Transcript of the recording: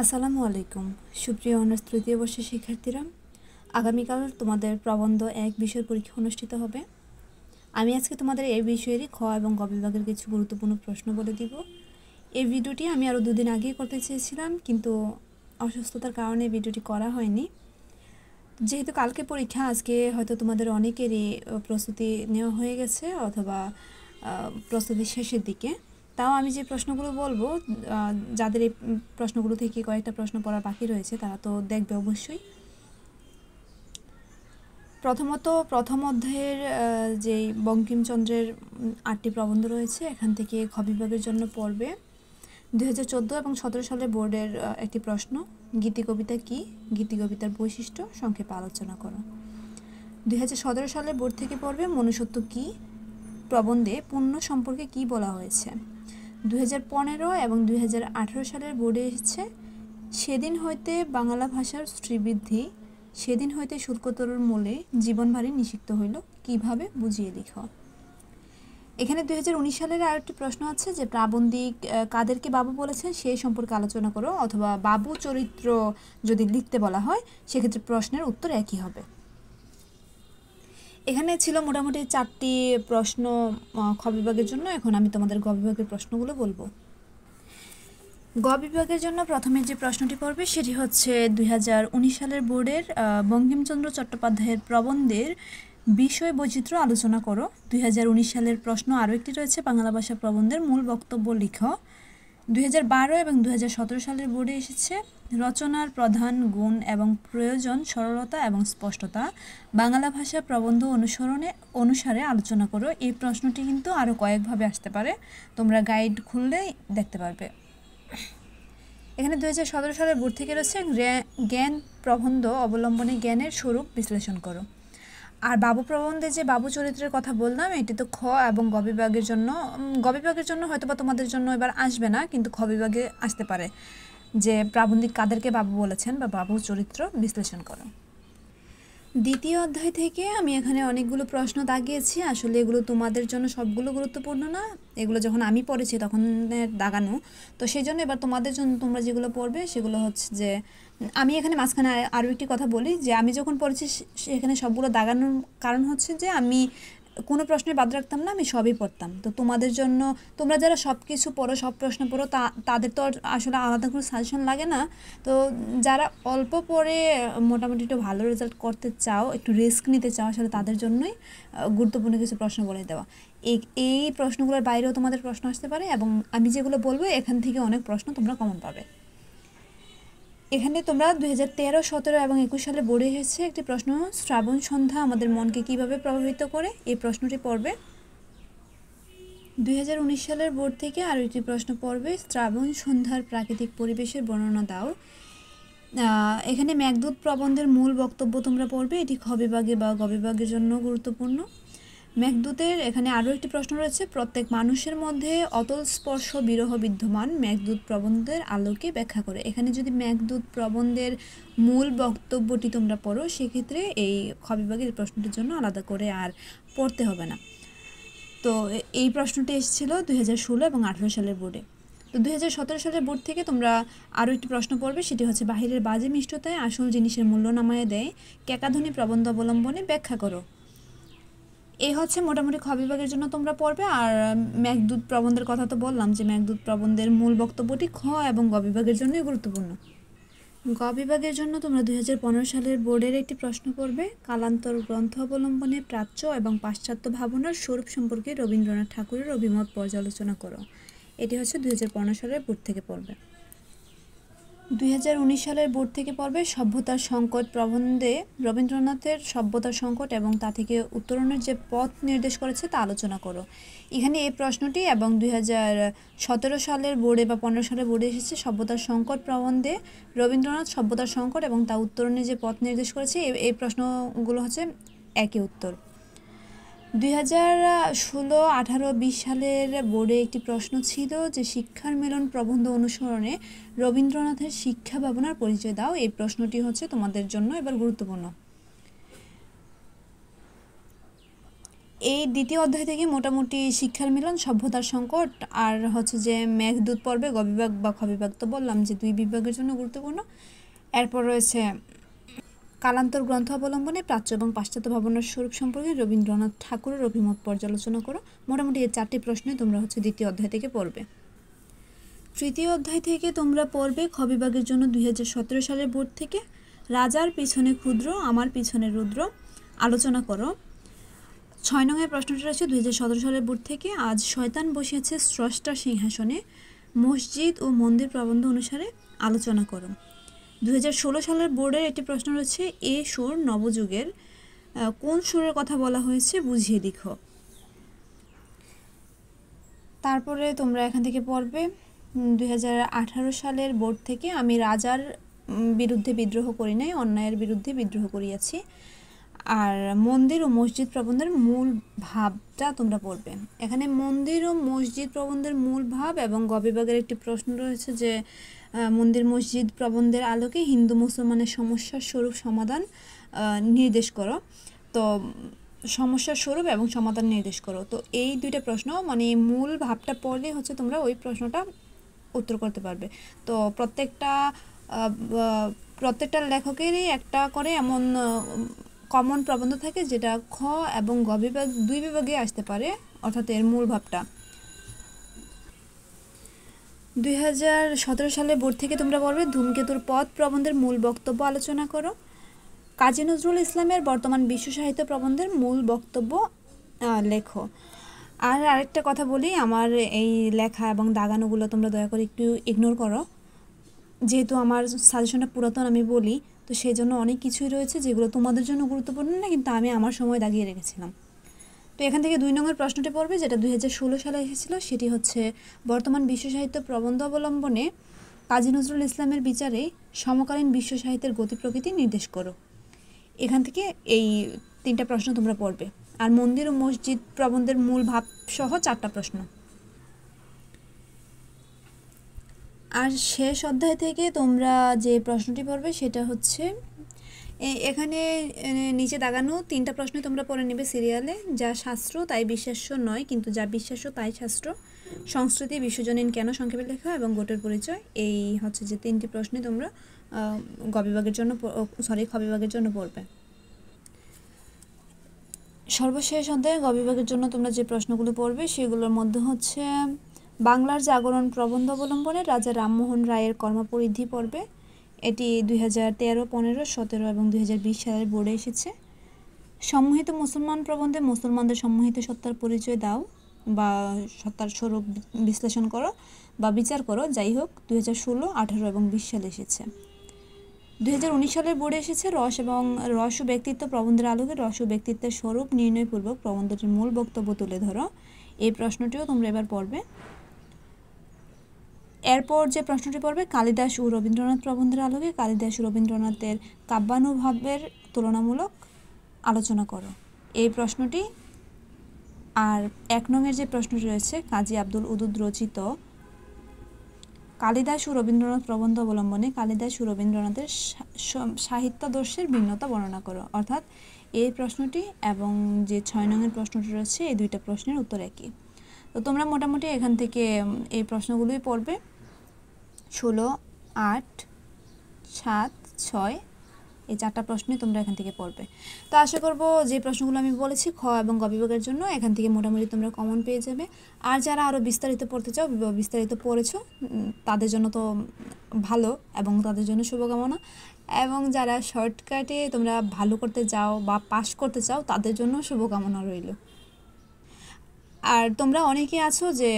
আসসালামু আলাইকুম সুপ্রিয় অনার্স তৃতীয় বর্ষের শিক্ষার্থীরা, আগামীকাল তোমাদের প্রবন্ধ এক বিষয়ের পরীক্ষা অনুষ্ঠিত হবে। আমি আজকে তোমাদের এই বিষয়েরই খ এবং গ বিভাগের কিছু গুরুত্বপূর্ণ প্রশ্ন বলে দিব। এই ভিডিওটি আমি আরও দুদিন আগেই করতে চেয়েছিলাম, কিন্তু অসুস্থতার কারণে ভিডিওটি করা হয়নি। যেহেতু কালকে পরীক্ষা, আজকে হয়তো তোমাদের অনেকেরই প্রস্তুতি নেওয়া হয়ে গেছে অথবা প্রস্তুতির শেষের দিকে। তাও আমি যে প্রশ্নগুলো বলবো, যাদের এই প্রশ্নগুলো থেকে কয়েকটা প্রশ্ন পড়া বাকি রয়েছে তারা তো দেখবে অবশ্যই। প্রথমত প্রথম অধ্যায়ের যেই বঙ্কিমচন্দ্রের 8টি প্রবন্ধ রয়েছে, এখান থেকে খ বিভাগের জন্য পড়বে 2014 এবং 17 সালে বোর্ডের একটি প্রশ্ন, গীতিকবিতা কী, গীতিকবিতার বৈশিষ্ট্য সংক্ষেপে আলোচনা করো। 2017 সালে বোর্ড থেকে পড়বে মনুষ্যত্ব কী, প্রবন্ধে পুণ্য সম্পর্কে কী বলা হয়েছে। 2015 এবং 2018 সালের বোর্ডে এসেছে সেদিন হইতে বাংলা ভাষার শ্রীবৃদ্ধি, সেদিন হইতে শুল্কতরুর মূলে জীবনভারী নিষিক্ত হইল, কিভাবে বুঝিয়ে লিখো। এখানে 2019 সালের আরেকটি প্রশ্ন আছে যে প্রাবন্ধিক কাদেরকে বাবু বলেছেন সেই সম্পর্কে আলোচনা করো, অথবা বাবু চরিত্র যদি লিখতে বলা হয় সেক্ষেত্রে প্রশ্নের উত্তর একই হবে। এখানে ছিল মোটামুটি 4টি প্রশ্ন খ বিভাগের জন্য। এখন আমি তোমাদের গ বিভাগের প্রশ্নগুলো বলবো। গ বিভাগের জন্য প্রথমে যে প্রশ্নটি পড়বে সেটি হচ্ছে 2019 সালের বোর্ডের বঙ্কিমচন্দ্র চট্টোপাধ্যায়ের প্রবন্ধের বিষয় বৈচিত্র্য আলোচনা করো। 2019 সালের প্রশ্ন আরও একটি রয়েছে, বাংলা ভাষা প্রবন্ধের মূল বক্তব্য লিখো। 2012 এবং 2017 সালের বোর্ডে এসেছে রচনার প্রধান গুণ এবং প্রয়োজন সরলতা এবং স্পষ্টতা, বাংলা ভাষা প্রবন্ধ অনুসারে আলোচনা করো। এই প্রশ্নটি কিন্তু আরও কয়েকভাবে আসতে পারে, তোমরা গাইড খুললেই দেখতে পারবে। এখানে 2017 সালের বোর্ড থেকে রয়েছে জ্ঞান প্রবন্ধ অবলম্বনে জ্ঞানের স্বরূপ বিশ্লেষণ করো। আর বাবু প্রবন্ধে যে বাবু চরিত্রের কথা বললাম, এটি তো খ এবং গ বিভাগের জন্য হয়তো বা তোমাদের জন্য এবার আসবে না, কিন্তু খ বিভাগে আসতে পারে যে প্রাবন্ধিক কাদেরকে বাবু বলেছেন বা বাবু চরিত্র বিশ্লেষণ করো। দ্বিতীয় অধ্যায় থেকে আমি এখানে অনেকগুলো প্রশ্ন দাগিয়েছি, আসলে এগুলো তোমাদের জন্য সবগুলো গুরুত্বপূর্ণ না, এগুলো যখন আমি পড়েছি তখন দাগানো, তো সেই জন্য এবার তোমাদের জন্য তোমরা যেগুলো পড়বে সেগুলো হচ্ছে যে, আমি এখানে মাঝখানে আরও একটি কথা বলি যে আমি যখন পড়েছি সেখানে সবগুলো দাগানোর কারণ হচ্ছে যে আমি কোনো প্রশ্নে বাদ রাখতাম না, আমি সবই পড়তাম। তো তোমাদের জন্য, তোমরা যারা সব কিছু পড়ো, সব প্রশ্ন পড়ো, তাদের তো আসলে আলাদা কোনো সাজেশন লাগে না। তো যারা অল্প পড়ে মোটামুটি একটু ভালো রেজাল্ট করতে চাও, একটু রিস্ক নিতে চাও, আসলে তাদের জন্যই গুরুত্বপূর্ণ কিছু প্রশ্ন বলে দেওয়া। এই প্রশ্নগুলোর বাইরেও তোমাদের প্রশ্ন আসতে পারে, এবং আমি যেগুলো বলবো এখান থেকে অনেক প্রশ্ন তোমরা কমন পাবে। এখানে তোমরা 2013, 17 এবং 21 সালে বোর্ডে এসেছে একটি প্রশ্ন, শ্রাবণ সন্ধ্যা আমাদের মনকে কিভাবে প্রভাবিত করে, এই প্রশ্নটি পড়বে। 2019 সালের বোর্ড থেকে আরও একটি প্রশ্ন পড়বে, শ্রাবণ সন্ধ্যার প্রাকৃতিক পরিবেশের বর্ণনা দাও। এখানে মেঘদূত প্রবন্ধের মূল বক্তব্য তোমরা পড়বে, এটি খ বিভাগে বা গ বিভাগের জন্য গুরুত্বপূর্ণ। মেঘদূতের এখানে আরও একটি প্রশ্ন রয়েছে, প্রত্যেক মানুষের মধ্যে অতল স্পর্শ বিরহ বিদ্যমান, মেঘদূত প্রবন্ধের আলোকে ব্যাখ্যা করে। এখানে যদি মেঘদূত প্রবন্ধের মূল বক্তব্যটি তোমরা পড়ো সেক্ষেত্রে এই খ বিভাগের প্রশ্নটির জন্য আলাদা করে আর পড়তে হবে না। তো এই প্রশ্নটি এসেছিল 2016 এবং 18 সালের বোর্ডে। তো 2017 সালের বোর্ড থেকে তোমরা আরও একটি প্রশ্ন পড়বে, সেটি হচ্ছে বাহিরের বাজে মিষ্টতায় আসল জিনিসের মূল্য নামায় দেয়, কেকাধ্বনি প্রবন্ধ অবলম্বনে ব্যাখ্যা করো। এই হচ্ছে মোটামুটি খ বিভাগের জন্য তোমরা পড়বে। আর মেঘদূত প্রবন্ধের কথা তো বললাম যে মেঘদূত প্রবন্ধের মূল বক্তব্যটি খ এবং গ বিভাগের জন্যই গুরুত্বপূর্ণ। গ বিভাগের জন্য তোমরা 2015 সালের বোর্ডের একটি প্রশ্ন পড়বে, কালান্তর গ্রন্থ অবলম্বনে প্রাচ্য এবং পাশ্চাত্য ভাবনার স্বরূপ সম্পর্কে রবীন্দ্রনাথ ঠাকুরের অভিমত পর্যালোচনা করো। এটি হচ্ছে 2015 সালের বোর্ড থেকে পড়বে। 2019 সালের বোর্ড থেকে পড়বে সভ্যতার সংকট প্রবন্ধে রবীন্দ্রনাথের সভ্যতার সংকট এবং তা থেকে উত্তরণের যে পথ নির্দেশ করেছে তা আলোচনা করো। এখানে এই প্রশ্নটি এবং 2017 সালের বোর্ডে বা 15 সালের বোর্ডে এসেছে সভ্যতার সংকট প্রবন্ধে রবীন্দ্রনাথ সভ্যতার সংকট এবং তা উত্তরণের যে পথ নির্দেশ করেছে, এই প্রশ্নগুলো হচ্ছে একই উত্তর। 2016, 18, 20 সালের বোর্ডে একটি প্রশ্ন ছিল যে শিক্ষার মিলন প্রবন্ধ অনুসরণে রবীন্দ্রনাথের শিক্ষা ভাবনার পরিচয় দাও। এই প্রশ্নটি হচ্ছে তোমাদের জন্য এবার গুরুত্বপূর্ণ। এই দ্বিতীয় অধ্যায় থেকে মোটামুটি শিক্ষার মিলন, সভ্যতার সংকট আর হচ্ছে যে মেঘদূত পর্বে গ বিভাগ বা খ বিভাগ তো বললাম যে 2 বিভাগের জন্য গুরুত্বপূর্ণ। এরপর রয়েছে কালান্তর গ্রন্থ অবলম্বনে প্রাচ্য এবং পাশ্চাত্য ভাবনার স্বরূপ সম্পর্কে রবীন্দ্রনাথ ঠাকুরের অভিমত পর্যালোচনা করো। মোটামুটি এই 4টি প্রশ্নই তোমরা হচ্ছে দ্বিতীয় অধ্যায় থেকে পড়বে। তৃতীয় অধ্যায় থেকে তোমরা পড়বে খ বিভাগের জন্য 2017 সালের বোর্ড থেকে রাজার পিছনে ক্ষুদ্র আমার পিছনে রুদ্র, আলোচনা করো। 6 নং প্রশ্নটি রয়েছে 2017 সালের বোর্ড থেকে আজ শয়তান বসিয়েছে স্রষ্টার সিংহাসনে, মসজিদ ও মন্দির প্রবন্ধ অনুসারে আলোচনা করো। 2016 সালের বোর্ডের একটি প্রশ্ন রয়েছে এ সুর নবযুগের কোন সুরের কথা বলা হয়েছে বুঝিয়ে লিখো। তারপরে তোমরা এখান থেকে পড়বে 2018 সালের বোর্ড থেকে আমি রাজার বিরুদ্ধে বিদ্রোহ করি নাই, অন্যায়ের বিরুদ্ধে বিদ্রোহ করিয়াছি। আর মন্দির ও মসজিদ প্রবন্ধের মূল ভাবটা তোমরা পড়বে। এখানে মন্দির ও মসজিদ প্রবন্ধের মূল ভাব এবং গ বিভাগের একটি প্রশ্ন রয়েছে যে মন্দির মসজিদ প্রবন্ধের আলোকে হিন্দু মুসলমানের সমস্যার স্বরূপ সমাধান নির্দেশ করো। তো সমস্যার স্বরূপ এবং সমাধান নির্দেশ করো। তো এই দুইটা প্রশ্ন মানে মূল ভাবটা পড়লে হচ্ছে তোমরা ওই প্রশ্নটা উত্তর করতে পারবে। তো প্রত্যেকটা লেখকেরই একটা করে এমন কমন প্রবন্ধ থাকে যেটা খ এবং গ বিভাগ 2 বিভাগে আসতে পারে, অর্থাৎ এর মূল ভাবটা। 2017 সালে বোর্ড থেকে তোমরা পড়বে ধূমকেতুর পথ প্রবন্ধের মূল বক্তব্য আলোচনা করো। কাজী নজরুল ইসলামের বর্তমান বিশ্ব সাহিত্য প্রবন্ধের মূল বক্তব্য লেখো। আর আরেকটা কথা বলি, আমার এই লেখা এবং দাগানোগুলো তোমরা দয়া করে একটু ইগনোর করো। যেহেতু আমার সাজেশনটা পুরাতন আমি বলি, তো সেই জন্য অনেক কিছুই রয়েছে যেগুলো তোমাদের জন্য গুরুত্বপূর্ণ না, কিন্তু আমি আমার সময় দাগিয়ে রেখেছিলাম। তো এখান থেকে 2 নম্বর প্রশ্নটি পড়বে যেটা 2016 সালে এসেছিল, সেটি হচ্ছে বর্তমান বিশ্ব সাহিত্য প্রবন্ধ অবলম্বনে কাজী নজরুল ইসলামের বিচারে সমকালীন বিশ্ব সাহিত্যের গতি প্রকৃতি নির্দেশ করো। এখান থেকে এই 3টা প্রশ্ন তোমরা পড়বে। আর মন্দির ও মসজিদ প্রবন্ধের মূল ভাব সহ 4টা প্রশ্ন। আর শেষ অধ্যায় থেকে তোমরা যে প্রশ্নটি পড়বে সেটা হচ্ছে এখানে নিচে দাগানো 3টা প্রশ্ন তোমরা পড়ে নেবে সিরিয়ালে। যা শাস্ত্র তাই বিশ্বাস্য নয়, কিন্তু যা বিশ্বাস্য তাই শাস্ত্র, সংস্কৃতি বিশ্বজনীন কেন সংক্ষেপে লেখা এবং গোটের পরিচয়। এই হচ্ছে যে 3টি প্রশ্নই তোমরা গ বিভাগের জন্য খ বিভাগের জন্য পড়বে। সর্বশেষ অধ্যায়ে গ বিভাগের জন্য তোমরা যে প্রশ্নগুলো পড়বে সেগুলোর মধ্যে হচ্ছে বাংলার জাগরণ প্রবন্ধ অবলম্বনে রাজা রামমোহন রায়ের কর্মপরিধি পড়বে। এটি 2013, 15, 17 এবং 2020 সালের বোর্ডে এসেছে। সম্মোহিত মুসলমান প্রবন্ধে মুসলমানদের সম্মোহিত সত্তার পরিচয় দাও বা সত্তার স্বরূপ বিশ্লেষণ করো বা বিচার করো। যাই হোক 2016, 18 এবং 20 সালে এসেছে। 2019 সালের বোর্ডে এসেছে রস ও ব্যক্তিত্ব প্রবন্ধের আলোকে রস ও ব্যক্তিত্বের স্বরূপ নির্ণয়পূর্বক প্রবন্ধটির মূল বক্তব্য তুলে ধরো। এই প্রশ্নটিও তোমরা এবার পড়বে। এরপর যে প্রশ্নটি পড়বে কালিদাস ও রবীন্দ্রনাথ প্রবন্ধের আলোকে কালিদাস ও রবীন্দ্রনাথের কাব্যানুভাবের তুলনামূলক আলোচনা করো। এই প্রশ্নটি। আর 1 নংয়ের যে প্রশ্নটি রয়েছে কাজী আব্দুল উদুদ রচিত কালিদাস ও রবীন্দ্রনাথ প্রবন্ধ অবলম্বনে কালিদাস ও রবীন্দ্রনাথের সাহিত্যাদর্শের ভিন্নতা বর্ণনা করো। অর্থাৎ এই প্রশ্নটি এবং যে 6 নংয়ের প্রশ্নটি রয়েছে এই 2টা প্রশ্নের উত্তর একই। তো তোমরা মোটামুটি এখান থেকে এই প্রশ্নগুলোই পড়বে। 16, 8, 7, 6 এই 4টা প্রশ্নই তোমরা এখান থেকে পড়বে। তো আশা করব যে প্রশ্নগুলো আমি বলেছি খ এবং গ বিভাগের জন্য এখান থেকে মোটামুটি তোমরা কমন পেয়ে যাবে। আর যারা আরও বিস্তারিত পড়তে চাও, বিস্তারিত পড়েছো, তাদের জন্য তো ভালো এবং তাদের জন্য শুভকামনা। এবং যারা শর্টকাটে তোমরা ভালো করতে চাও বা পাস করতে চাও, তাদের জন্য শুভকামনা রইল। আর তোমরা অনেকেই আছো যে